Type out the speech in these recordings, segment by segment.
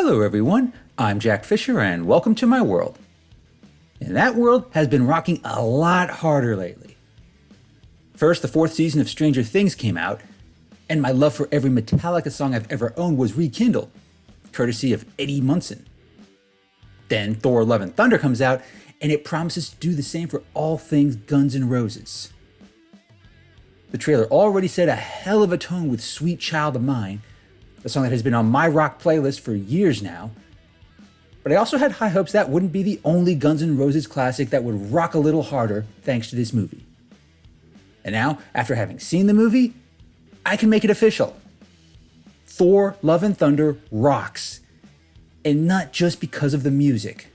Hello everyone, I'm Jack Fisher and welcome to my world. And that world has been rocking a lot harder lately. First, the fourth season of Stranger Things came out, and my love for every Metallica song I've ever owned was rekindled, courtesy of Eddie Munson. Then Thor Love and Thunder comes out, and it promises to do the same for all things Guns N' Roses. The trailer already set a hell of a tone with Sweet Child of Mine, a song that has been on my rock playlist for years now. But I also had high hopes that wouldn't be the only Guns N' Roses classic that would rock a little harder thanks to this movie. And now, after having seen the movie, I can make it official. Thor Love and Thunder rocks. And not just because of the music.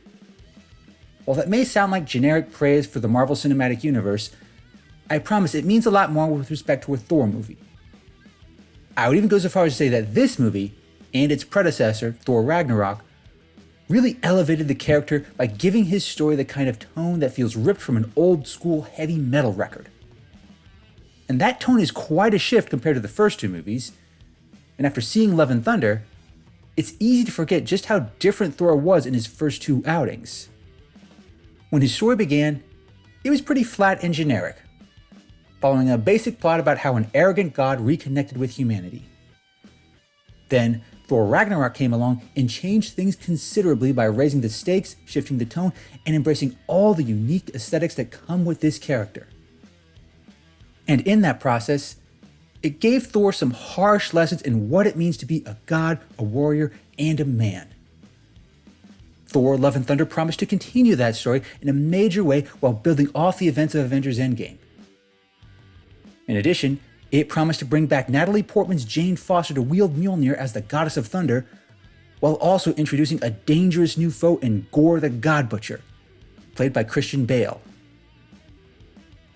While that may sound like generic praise for the Marvel Cinematic Universe, I promise it means a lot more with respect to a Thor movie. I would even go so far as to say that this movie, and its predecessor, Thor Ragnarok, really elevated the character by giving his story the kind of tone that feels ripped from an old school heavy metal record. And that tone is quite a shift compared to the first two movies, and after seeing Love and Thunder, it's easy to forget just how different Thor was in his first two outings. When his story began, it was pretty flat and generic, following a basic plot about how an arrogant god reconnected with humanity. Then, Thor Ragnarok came along and changed things considerably by raising the stakes, shifting the tone, and embracing all the unique aesthetics that come with this character. And in that process, it gave Thor some harsh lessons in what it means to be a god, a warrior, and a man. Thor Love and Thunder promised to continue that story in a major way while building off the events of Avengers Endgame. In addition, it promised to bring back Natalie Portman's Jane Foster to wield Mjolnir as the Goddess of Thunder, while also introducing a dangerous new foe in Gore the God Butcher, played by Christian Bale.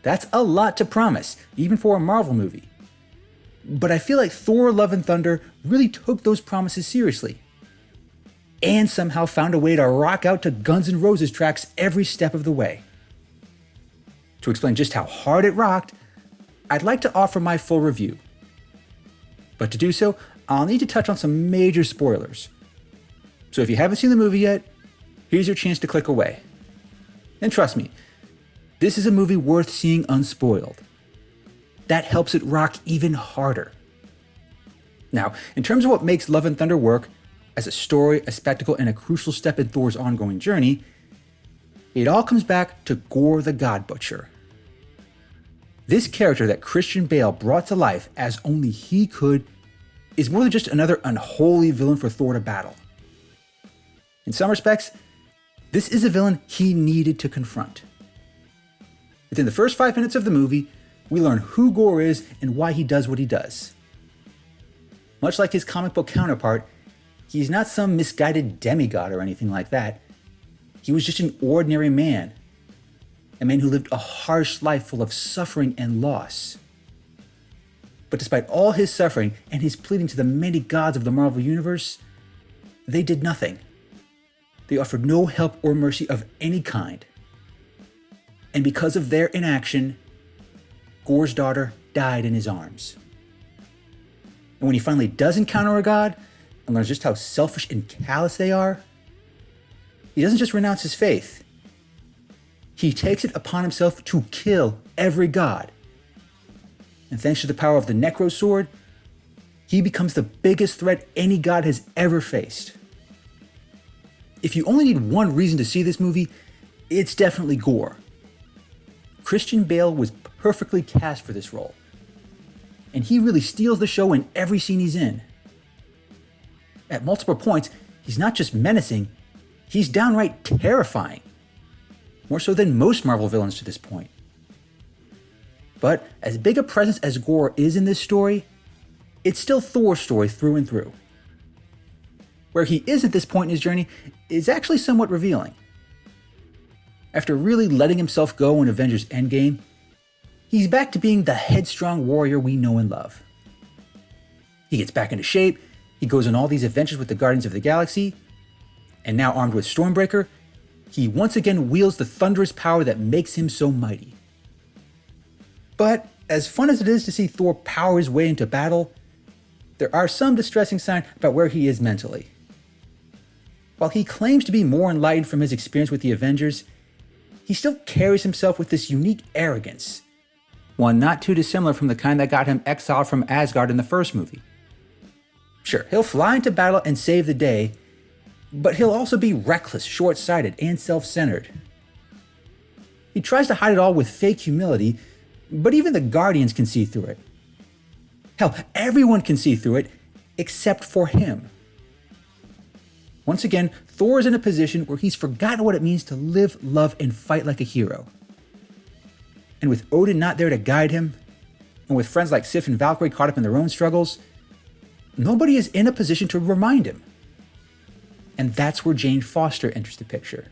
That's a lot to promise, even for a Marvel movie. But I feel like Thor Love and Thunder really took those promises seriously, and somehow found a way to rock out to Guns N' Roses tracks every step of the way. To explain just how hard it rocked, I'd like to offer my full review. But to do so, I'll need to touch on some major spoilers. So if you haven't seen the movie yet, here's your chance to click away. And trust me, this is a movie worth seeing unspoiled. That helps it rock even harder. Now, in terms of what makes Love and Thunder work, as a story, a spectacle, and a crucial step in Thor's ongoing journey, it all comes back to Gore the God Butcher. This character that Christian Bale brought to life as only he could is more than just another unholy villain for Thor to battle. In some respects, this is a villain he needed to confront. Within the first 5 minutes of the movie, we learn who Gore is and why he does what he does. Much like his comic book counterpart, he's not some misguided demigod or anything like that. He was just an ordinary man. A man who lived a harsh life full of suffering and loss. But despite all his suffering and his pleading to the many gods of the Marvel Universe, they did nothing. They offered no help or mercy of any kind. And because of their inaction, Gore's daughter died in his arms. And when he finally does encounter a god and learns just how selfish and callous they are, he doesn't just renounce his faith. He takes it upon himself to kill every god. And thanks to the power of the Necro Sword, he becomes the biggest threat any god has ever faced. If you only need one reason to see this movie, it's definitely Gore. Christian Bale was perfectly cast for this role, and he really steals the show in every scene he's in. At multiple points, he's not just menacing, he's downright terrifying. More so than most Marvel villains to this point. But as big a presence as Gore is in this story, it's still Thor's story through and through. Where he is at this point in his journey is actually somewhat revealing. After really letting himself go in Avengers Endgame, he's back to being the headstrong warrior we know and love. He gets back into shape, he goes on all these adventures with the Guardians of the Galaxy, and now armed with Stormbreaker, he once again wields the thunderous power that makes him so mighty. But as fun as it is to see Thor power his way into battle, there are some distressing signs about where he is mentally. While he claims to be more enlightened from his experience with the Avengers, he still carries himself with this unique arrogance, one not too dissimilar from the kind that got him exiled from Asgard in the first movie. Sure, he'll fly into battle and save the day, but he'll also be reckless, short-sighted, and self-centered. He tries to hide it all with fake humility, but even the Guardians can see through it. Hell, everyone can see through it, except for him. Once again, Thor is in a position where he's forgotten what it means to live, love, and fight like a hero. And with Odin not there to guide him, and with friends like Sif and Valkyrie caught up in their own struggles, nobody is in a position to remind him. And that's where Jane Foster enters the picture.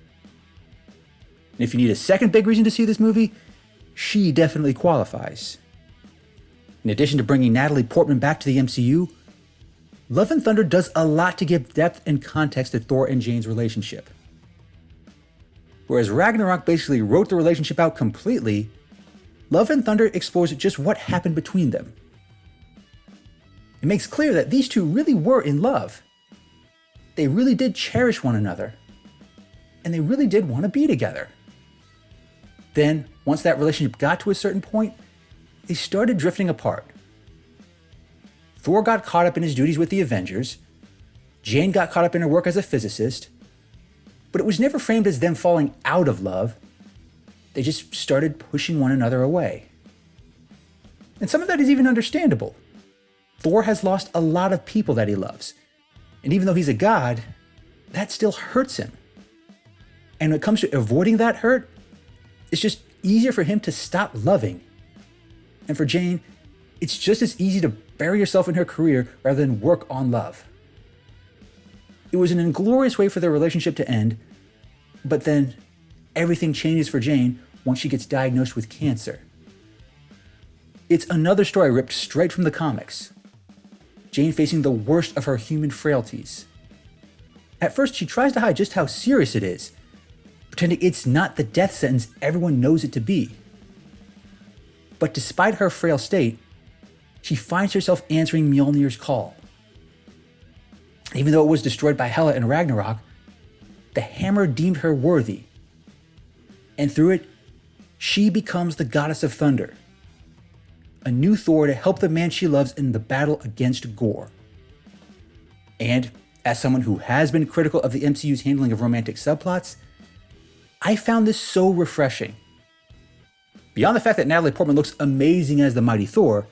And if you need a second big reason to see this movie, she definitely qualifies. In addition to bringing Natalie Portman back to the MCU, Love and Thunder does a lot to give depth and context to Thor and Jane's relationship. Whereas Ragnarok basically wrote the relationship out completely, Love and Thunder explores just what happened between them. It makes clear that these two really were in love. They really did cherish one another, and they really did want to be together. Then, once that relationship got to a certain point, they started drifting apart. Thor got caught up in his duties with the Avengers, Jane got caught up in her work as a physicist, but it was never framed as them falling out of love. They just started pushing one another away. And some of that is even understandable. Thor has lost a lot of people that he loves, and even though he's a god, that still hurts him. And when it comes to avoiding that hurt, it's just easier for him to stop loving. And for Jane, it's just as easy to bury yourself in her career rather than work on love. It was an inglorious way for their relationship to end, but then everything changes for Jane once she gets diagnosed with cancer. It's another story ripped straight from the comics. Jane facing the worst of her human frailties. At first, she tries to hide just how serious it is, pretending it's not the death sentence everyone knows it to be. But despite her frail state, she finds herself answering Mjolnir's call. Even though it was destroyed by Hela in Ragnarok, the hammer deemed her worthy. And through it, she becomes the goddess of thunder. A new Thor to help the man she loves in the battle against Gore. And as someone who has been critical of the MCU's handling of romantic subplots, I found this so refreshing. Beyond the fact that Natalie Portman looks amazing as the mighty Thor,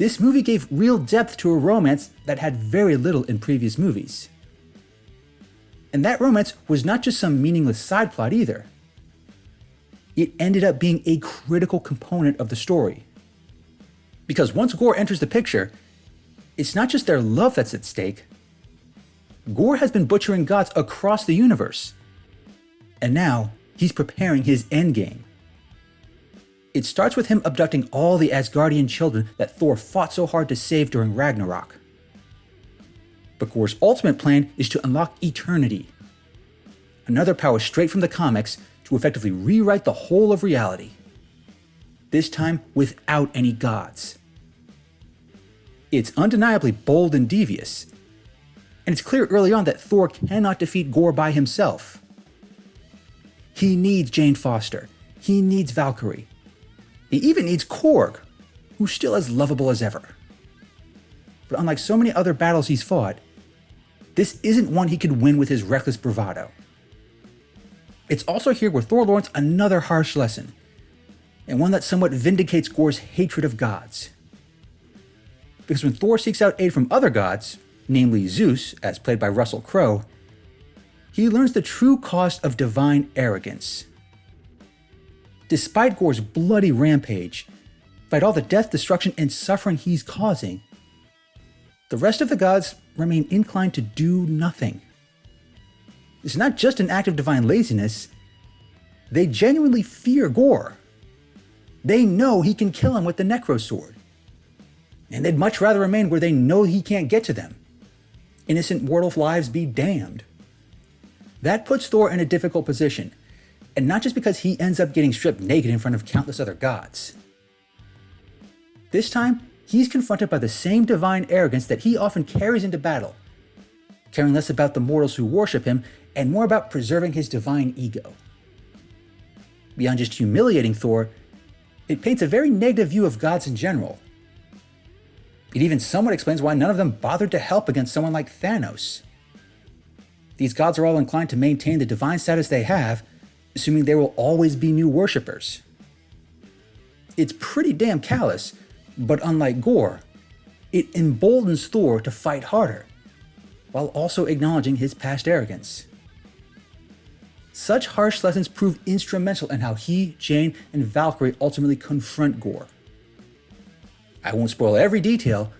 this movie gave real depth to a romance that had very little in previous movies. And that romance was not just some meaningless side plot either. It ended up being a critical component of the story. Because once Gore enters the picture, it's not just their love that's at stake. Gore has been butchering gods across the universe. And now, he's preparing his endgame. It starts with him abducting all the Asgardian children that Thor fought so hard to save during Ragnarok. But Gore's ultimate plan is to unlock eternity. Another power straight from the comics to effectively rewrite the whole of reality. This time without any gods. It's undeniably bold and devious. And it's clear early on that Thor cannot defeat Gore by himself. He needs Jane Foster. He needs Valkyrie. He even needs Korg, who's still as lovable as ever. But unlike so many other battles he's fought, this isn't one he could win with his reckless bravado. It's also here where Thor learns another harsh lesson, and one that somewhat vindicates Gore's hatred of gods. Because when Thor seeks out aid from other gods, namely Zeus, as played by Russell Crowe, he learns the true cost of divine arrogance. Despite Gore's bloody rampage, despite all the death, destruction, and suffering he's causing, the rest of the gods remain inclined to do nothing. It's not just an act of divine laziness. They genuinely fear Gore. They know he can kill him with the Necro Sword. And they'd much rather remain where they know he can't get to them. Innocent mortal lives be damned. That puts Thor in a difficult position, and not just because he ends up getting stripped naked in front of countless other gods. This time, he's confronted by the same divine arrogance that he often carries into battle, caring less about the mortals who worship him and more about preserving his divine ego. Beyond just humiliating Thor, it paints a very negative view of gods in general. It even somewhat explains why none of them bothered to help against someone like Thanos. These gods are all inclined to maintain the divine status they have, assuming there will always be new worshippers. It's pretty damn callous, but unlike Gorr, it emboldens Thor to fight harder, while also acknowledging his past arrogance. Such harsh lessons prove instrumental in how he, Jane, and Valkyrie ultimately confront Gorr. I won't spoil every detail,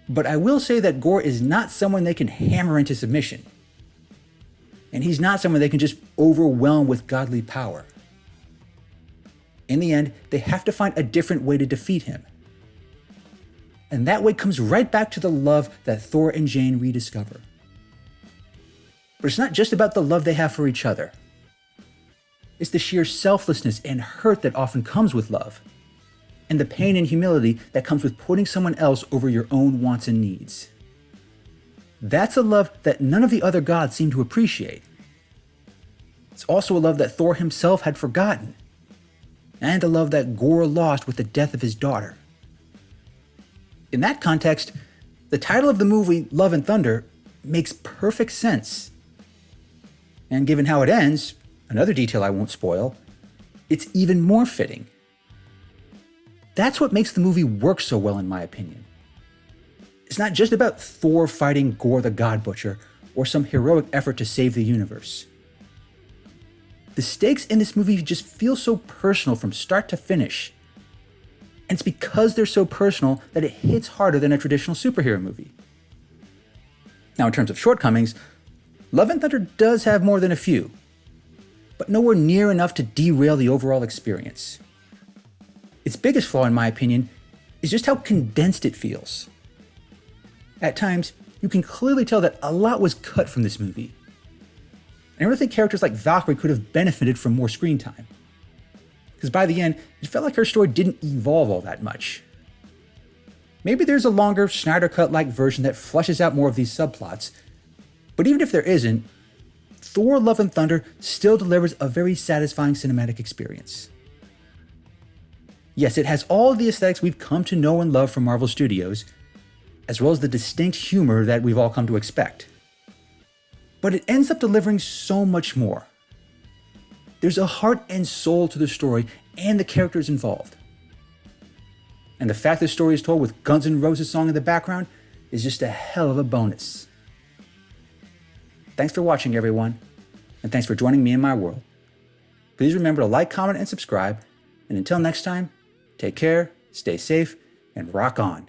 but I will say that Gorr is not someone they can hammer into submission. And he's not someone they can just overwhelm with godly power. In the end, they have to find a different way to defeat him. And that way comes right back to the love that Thor and Jane rediscover. But it's not just about the love they have for each other. It's the sheer selflessness and hurt that often comes with love, and the pain and humility that comes with putting someone else over your own wants and needs. That's a love that none of the other gods seem to appreciate. It's also a love that Thor himself had forgotten, and a love that Gorr lost with the death of his daughter. In that context, the title of the movie, Love and Thunder, makes perfect sense. And given how it ends, another detail I won't spoil, it's even more fitting. That's what makes the movie work so well, in my opinion. It's not just about Thor fighting Gorr the God Butcher or some heroic effort to save the universe. The stakes in this movie just feel so personal from start to finish. And it's because they're so personal that it hits harder than a traditional superhero movie. Now, in terms of shortcomings, Love and Thunder does have more than a few, but nowhere near enough to derail the overall experience. Its biggest flaw, in my opinion, is just how condensed it feels. At times, you can clearly tell that a lot was cut from this movie. I really think characters like Valkyrie could have benefited from more screen time. Because by the end, it felt like her story didn't evolve all that much. Maybe there's a longer, Snyder Cut-like version that fleshes out more of these subplots, but even if there isn't, Thor Love and Thunder still delivers a very satisfying cinematic experience. Yes, it has all of the aesthetics we've come to know and love from Marvel Studios, as well as the distinct humor that we've all come to expect. But it ends up delivering so much more. There's a heart and soul to the story and the characters involved. And the fact this story is told with Guns N' Roses song in the background is just a hell of a bonus. Thanks for watching, everyone, and thanks for joining me in my world. Please remember to like, comment, and subscribe, and until next time, take care, stay safe, and rock on.